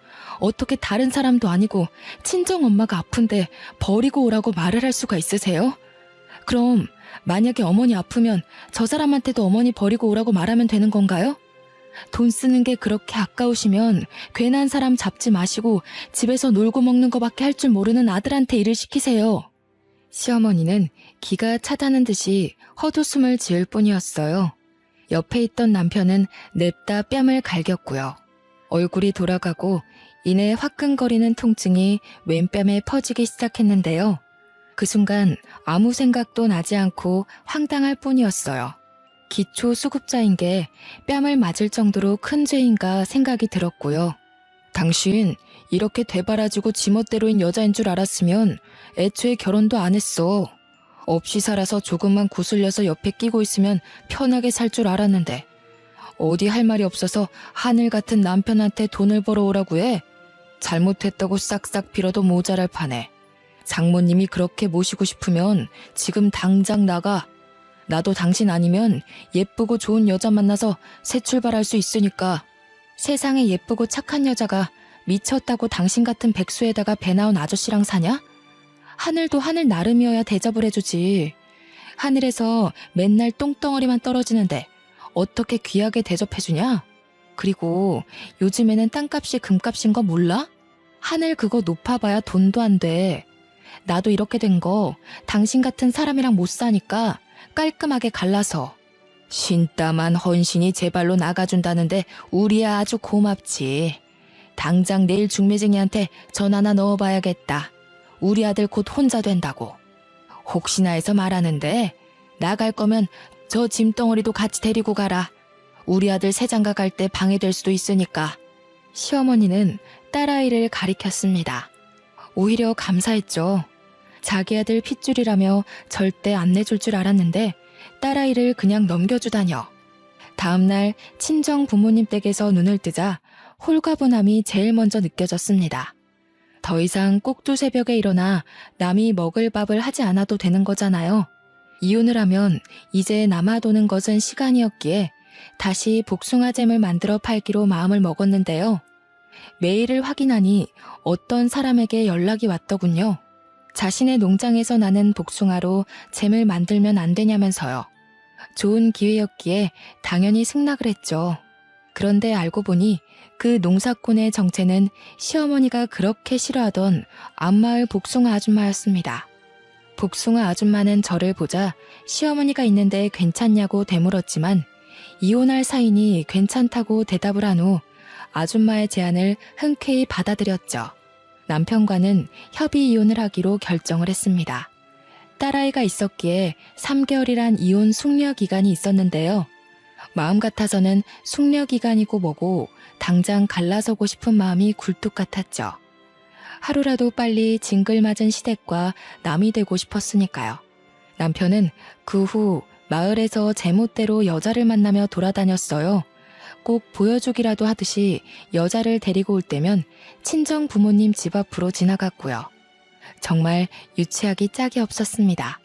어떻게 다른 사람도 아니고 친정 엄마가 아픈데 버리고 오라고 말을 할 수가 있으세요? 그럼 만약에 어머니 아프면 저 사람한테도 어머니 버리고 오라고 말하면 되는 건가요? 돈 쓰는 게 그렇게 아까우시면 괜한 사람 잡지 마시고 집에서 놀고 먹는 거밖에 할 줄 모르는 아들한테 일을 시키세요. 시어머니는 기가 차다는 듯이 헛웃음을 지을 뿐이었어요. 옆에 있던 남편은 냅다 뺨을 갈겼고요. 얼굴이 돌아가고 이내 화끈거리는 통증이 왼뺨에 퍼지기 시작했는데요. 그 순간 아무 생각도 나지 않고 황당할 뿐이었어요. 기초 수급자인 게 뺨을 맞을 정도로 큰 죄인가 생각이 들었고요. 당신 이렇게 되바라지고 지멋대로인 여자인 줄 알았으면 애초에 결혼도 안 했어. 없이 살아서 조금만 구슬려서 옆에 끼고 있으면 편하게 살 줄 알았는데 어디 할 말이 없어서 하늘 같은 남편한테 돈을 벌어오라고 해? 잘못했다고 싹싹 빌어도 모자랄 판에. 장모님이 그렇게 모시고 싶으면 지금 당장 나가. 나도 당신 아니면 예쁘고 좋은 여자 만나서 새 출발할 수 있으니까. 세상에 예쁘고 착한 여자가 미쳤다고 당신 같은 백수에다가 배 나온 아저씨랑 사냐? 하늘도 하늘 나름이어야 대접을 해주지. 하늘에서 맨날 똥덩어리만 떨어지는데 어떻게 귀하게 대접해주냐? 그리고 요즘에는 땅값이 금값인 거 몰라? 하늘 그거 높아봐야 돈도 안 돼. 나도 이렇게 된 거 당신 같은 사람이랑 못 사니까 깔끔하게 갈라서. 신땀한 헌신이 제 발로 나가준다는데 우리야 아주 고맙지. 당장 내일 중매쟁이한테 전화나 넣어봐야겠다. 우리 아들 곧 혼자 된다고. 혹시나 해서 말하는데 나갈 거면 저 짐덩어리도 같이 데리고 가라. 우리 아들 새장가 갈 때 방해될 수도 있으니까. 시어머니는 딸아이를 가리켰습니다. 오히려 감사했죠. 자기 아들 핏줄이라며 절대 안 내줄 줄 알았는데 딸아이를 그냥 넘겨주다녀. 다음날 친정 부모님 댁에서 눈을 뜨자 홀가분함이 제일 먼저 느껴졌습니다. 더 이상 꼭두 새벽에 일어나 남이 먹을 밥을 하지 않아도 되는 거잖아요. 이혼을 하면 이제 남아도는 것은 시간이었기에 다시 복숭아잼을 만들어 팔기로 마음을 먹었는데요. 메일을 확인하니 어떤 사람에게 연락이 왔더군요. 자신의 농장에서 나는 복숭아로 잼을 만들면 안 되냐면서요. 좋은 기회였기에 당연히 승낙을 했죠. 그런데 알고 보니 그 농사꾼의 정체는 시어머니가 그렇게 싫어하던 앞마을 복숭아 아줌마였습니다. 복숭아 아줌마는 저를 보자 시어머니가 있는데 괜찮냐고 되물었지만 이혼할 사이니 괜찮다고 대답을 한 후 아줌마의 제안을 흔쾌히 받아들였죠. 남편과는 협의 이혼을 하기로 결정을 했습니다. 딸아이가 있었기에 3개월이란 이혼 숙려 기간이 있었는데요. 마음 같아서는 숙려 기간이고 뭐고 당장 갈라서고 싶은 마음이 굴뚝 같았죠. 하루라도 빨리 징글맞은 시댁과 남이 되고 싶었으니까요. 남편은 그 후 마을에서 제멋대로 여자를 만나며 돌아다녔어요. 꼭 보여주기라도 하듯이 여자를 데리고 올 때면 친정 부모님 집 앞으로 지나갔고요. 정말 유치하기 짝이 없었습니다.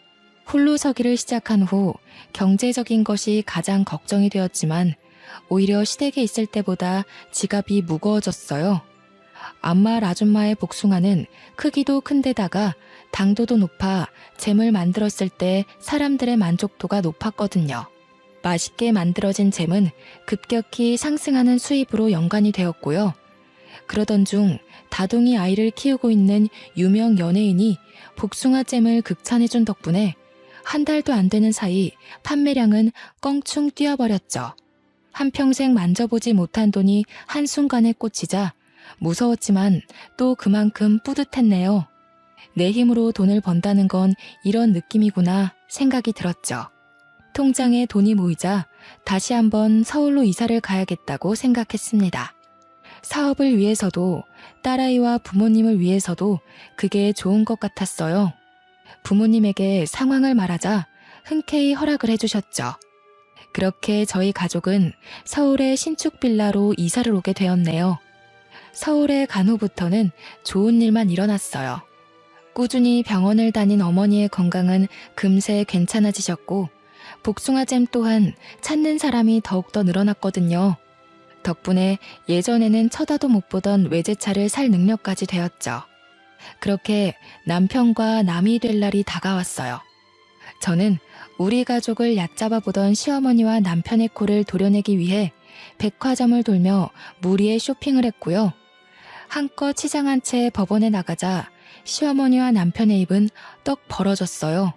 홀로 서기를 시작한 후 경제적인 것이 가장 걱정이 되었지만 오히려 시댁에 있을 때보다 지갑이 무거워졌어요. 암말 아줌마의 복숭아는 크기도 큰데다가 당도도 높아 잼을 만들었을 때 사람들의 만족도가 높았거든요. 맛있게 만들어진 잼은 급격히 상승하는 수입으로 연관이 되었고요. 그러던 중 다둥이 아이를 키우고 있는 유명 연예인이 복숭아 잼을 극찬해준 덕분에 한 달도 안 되는 사이 판매량은 껑충 뛰어버렸죠. 한평생 만져보지 못한 돈이 한순간에 꽂히자 무서웠지만 또 그만큼 뿌듯했네요. 내 힘으로 돈을 번다는 건 이런 느낌이구나 생각이 들었죠. 통장에 돈이 모이자 다시 한번 서울로 이사를 가야겠다고 생각했습니다. 사업을 위해서도 딸아이와 부모님을 위해서도 그게 좋은 것 같았어요. 부모님에게 상황을 말하자 흔쾌히 허락을 해주셨죠. 그렇게 저희 가족은 서울의 신축 빌라로 이사를 오게 되었네요. 서울에 간 후부터는 좋은 일만 일어났어요. 꾸준히 병원을 다닌 어머니의 건강은 금세 괜찮아지셨고 복숭아잼 또한 찾는 사람이 더욱더 늘어났거든요. 덕분에 예전에는 쳐다도 못 보던 외제차를 살 능력까지 되었죠. 그렇게 남편과 남이 될 날이 다가왔어요. 저는 우리 가족을 얕잡아 보던 시어머니와 남편의 코를 도려내기 위해 백화점을 돌며 무리의 쇼핑을 했고요. 한껏 치장한 채 법원에 나가자 시어머니와 남편의 입은 떡 벌어졌어요.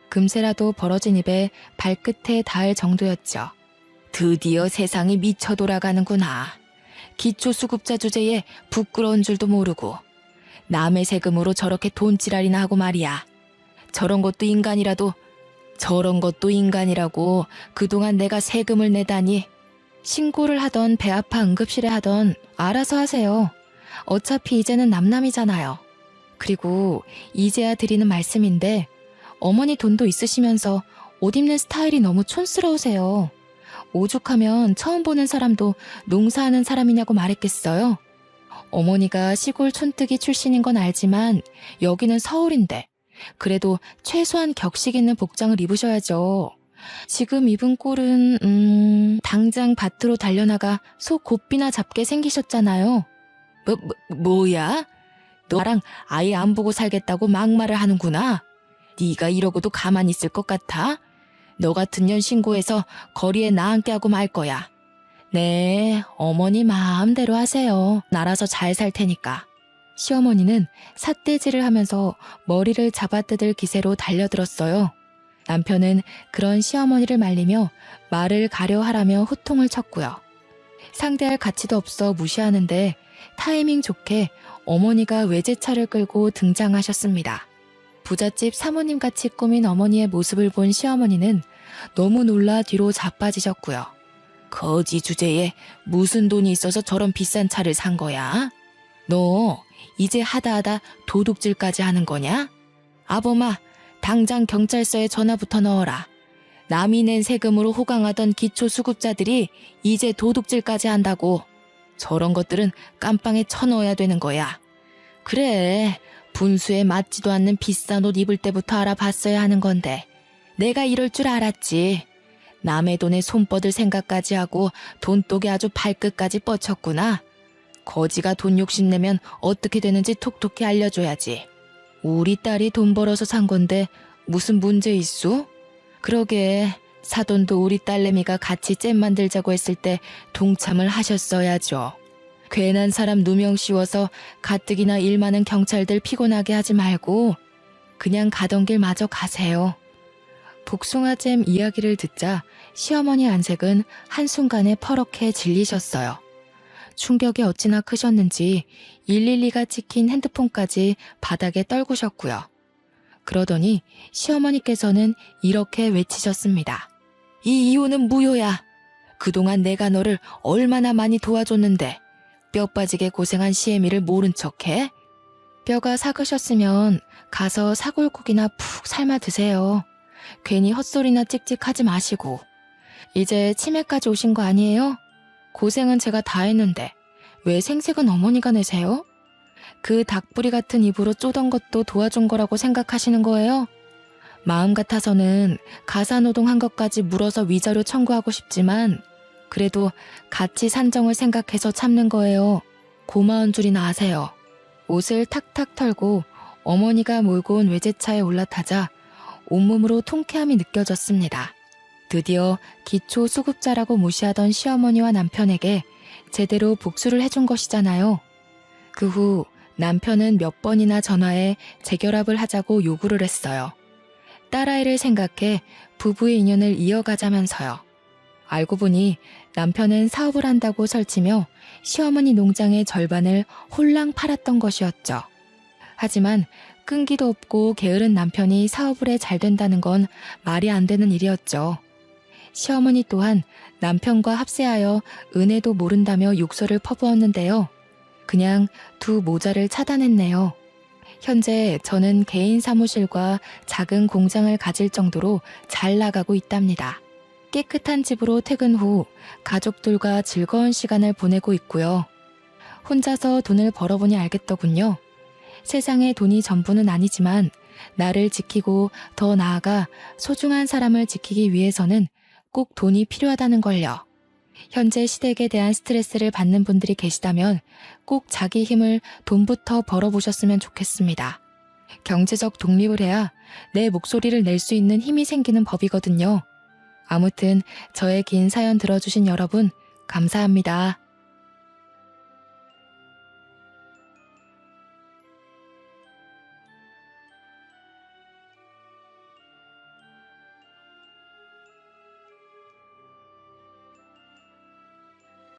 금세라도 벌어진 입에 발끝에 닿을 정도였죠. 드디어 세상이 미쳐 돌아가는구나. 기초수급자 주제에 부끄러운 줄도 모르고 남의 세금으로 저렇게 돈지랄이나 하고 말이야. 저런 것도 인간이라고 그동안 내가 세금을 내다니. 신고를 하던 배 아파 응급실에 하던 알아서 하세요. 어차피 이제는 남남이잖아요. 그리고 이제야 드리는 말씀인데 어머니 돈도 있으시면서 옷 입는 스타일이 너무 촌스러우세요. 오죽하면 처음 보는 사람도 농사하는 사람이냐고 말했겠어요. 어머니가 시골 촌뜨기 출신인 건 알지만 여기는 서울인데 그래도 최소한 격식 있는 복장을 입으셔야죠. 지금 입은 꼴은 당장 밭으로 달려나가 소 곱비나 잡게 생기셨잖아요. 뭐야? 너 나랑 아예 안 보고 살겠다고 막말을 하는구나. 네가 이러고도 가만히 있을 것 같아? 너 같은 년 신고해서 거리에 나앉게 하고 말 거야. 네, 어머니 마음대로 하세요. 알아서 잘 살 테니까. 시어머니는 삿대질을 하면서 머리를 잡아뜯을 기세로 달려들었어요. 남편은 그런 시어머니를 말리며 말을 가려 하라며 호통을 쳤고요. 상대할 가치도 없어 무시하는데 타이밍 좋게 어머니가 외제차를 끌고 등장하셨습니다. 부잣집 사모님같이 꾸민 어머니의 모습을 본 시어머니는 너무 놀라 뒤로 자빠지셨고요. 거지 주제에 무슨 돈이 있어서 저런 비싼 차를 산 거야? 너 이제 하다하다 도둑질까지 하는 거냐? 아범아, 당장 경찰서에 전화부터 넣어라. 남이 낸 세금으로 호강하던 기초수급자들이 이제 도둑질까지 한다고. 저런 것들은 깜빵에 쳐넣어야 되는 거야. 그래, 분수에 맞지도 않는 비싼 옷 입을 때부터 알아봤어야 하는 건데 내가 이럴 줄 알았지. 남의 돈에 손 뻗을 생각까지 하고 돈독에 아주 발끝까지 뻗쳤구나. 거지가 돈 욕심내면 어떻게 되는지 톡톡히 알려줘야지. 우리 딸이 돈 벌어서 산 건데 무슨 문제 있소? 그러게, 사돈도 우리 딸내미가 같이 잼 만들자고 했을 때 동참을 하셨어야죠. 괜한 사람 누명 씌워서 가뜩이나 일 많은 경찰들 피곤하게 하지 말고 그냥 가던 길 마저 가세요. 복숭아잼 이야기를 듣자 시어머니 안색은 한순간에 퍼렇게 질리셨어요. 충격이 어찌나 크셨는지 112가 찍힌 핸드폰까지 바닥에 떨구셨고요. 그러더니 시어머니께서는 이렇게 외치셨습니다. 이 이혼은 무효야. 그동안 내가 너를 얼마나 많이 도와줬는데 뼈 빠지게 고생한 시애미를 모른 척해? 뼈가 삭으셨으면 가서 사골국이나 푹 삶아 드세요. 괜히 헛소리나 찍찍하지 마시고. 이제 치매까지 오신 거 아니에요? 고생은 제가 다 했는데 왜 생색은 어머니가 내세요? 그 닭부리 같은 입으로 쪼던 것도 도와준 거라고 생각하시는 거예요? 마음 같아서는 가사노동한 것까지 물어서 위자료 청구하고 싶지만 그래도 가치 산정을 생각해서 참는 거예요. 고마운 줄이나 아세요. 옷을 탁탁 털고 어머니가 몰고 온 외제차에 올라타자 온몸으로 통쾌함이 느껴졌습니다. 드디어 기초 수급자라고 무시하던 시어머니와 남편에게 제대로 복수를 해준 것이잖아요. 그 후 남편은 몇 번이나 전화해 재결합을 하자고 요구를 했어요. 딸아이를 생각해 부부의 인연을 이어가자면서요. 알고 보니 남편은 사업을 한다고 설치며 시어머니 농장의 절반을 홀랑 팔았던 것이었죠. 하지만 끈기도 없고 게으른 남편이 사업을 해 잘 된다는 건 말이 안 되는 일이었죠. 시어머니 또한 남편과 합세하여 은혜도 모른다며 욕설을 퍼부었는데요. 그냥 두 모자를 차단했네요. 현재 저는 개인 사무실과 작은 공장을 가질 정도로 잘 나가고 있답니다. 깨끗한 집으로 퇴근 후 가족들과 즐거운 시간을 보내고 있고요. 혼자서 돈을 벌어보니 알겠더군요. 세상에 돈이 전부는 아니지만 나를 지키고 더 나아가 소중한 사람을 지키기 위해서는 꼭 돈이 필요하다는 걸요. 현재 시댁에 대한 스트레스를 받는 분들이 계시다면 꼭 자기 힘을 돈부터 벌어보셨으면 좋겠습니다. 경제적 독립을 해야 내 목소리를 낼 수 있는 힘이 생기는 법이거든요. 아무튼 저의 긴 사연 들어주신 여러분 감사합니다.